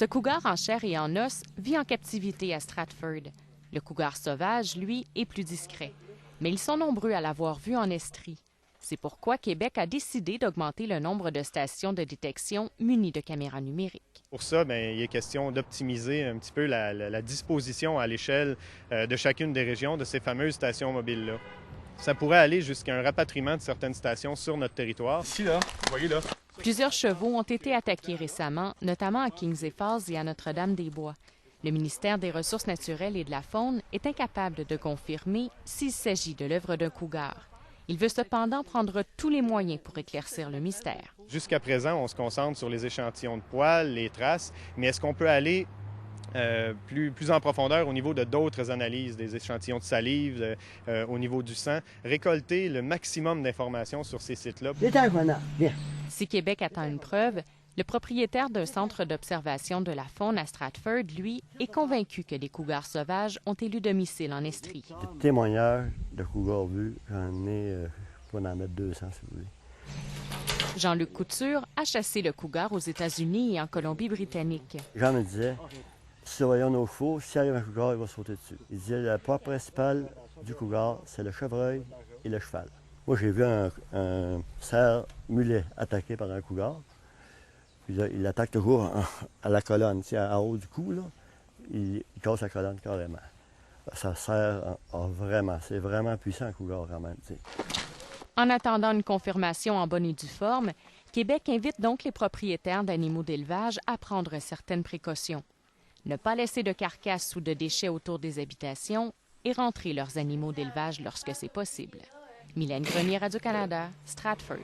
Ce cougar en chair et en os vit en captivité à Stratford. Le cougar sauvage, lui, est plus discret. Mais ils sont nombreux à l'avoir vu en estrie. C'est pourquoi Québec a décidé d'augmenter le nombre de stations de détection munies de caméras numériques. Pour ça, il est question d'optimiser un petit peu la disposition à l'échelle de chacune des régions de ces fameuses stations mobiles-là. Ça pourrait aller jusqu'à un rapatriement de certaines stations sur notre territoire. Ici, là, vous voyez là. Plusieurs chevaux ont été attaqués récemment, notamment à Kings et Falls et à Notre-Dame-des-Bois. Le ministère des Ressources naturelles et de la Faune est incapable de confirmer s'il s'agit de l'œuvre d'un cougar. Il veut cependant prendre tous les moyens pour éclaircir le mystère. Jusqu'à présent, on se concentre sur les échantillons de poils, les traces, mais est-ce qu'on peut aller plus en profondeur au niveau de d'autres analyses, des échantillons de salive, au niveau du sang, récolter le maximum d'informations sur ces sites-là? Si Québec attend une preuve, le propriétaire d'un centre d'observation de la faune à Stratford, lui, est convaincu que les cougars sauvages ont élu domicile en Estrie. Des témoignages de cougars vus, j'en ai, je peux en mettre 200 si vous voulez. Jean-Luc Couture a chassé le cougar aux États-Unis et en Colombie-Britannique. Jean me disait, surveillons nos chevaux, s'il arrive un cougar, il va sauter dessus. Il disait, le proie principal du cougar, c'est le chevreuil et le cheval. Moi, j'ai vu un cerf mulet attaqué par un cougar. Puis là, il attaque toujours à la colonne, en haut du cou, là. Il casse la colonne carrément. Ça sert vraiment, c'est vraiment puissant un cougar quand même. T'sais. En attendant une confirmation en bonne et due forme, Québec invite donc les propriétaires d'animaux d'élevage à prendre certaines précautions. Ne pas laisser de carcasses ou de déchets autour des habitations et rentrer leurs animaux d'élevage lorsque c'est possible. Mylène Grenier, Radio-Canada, Stratford.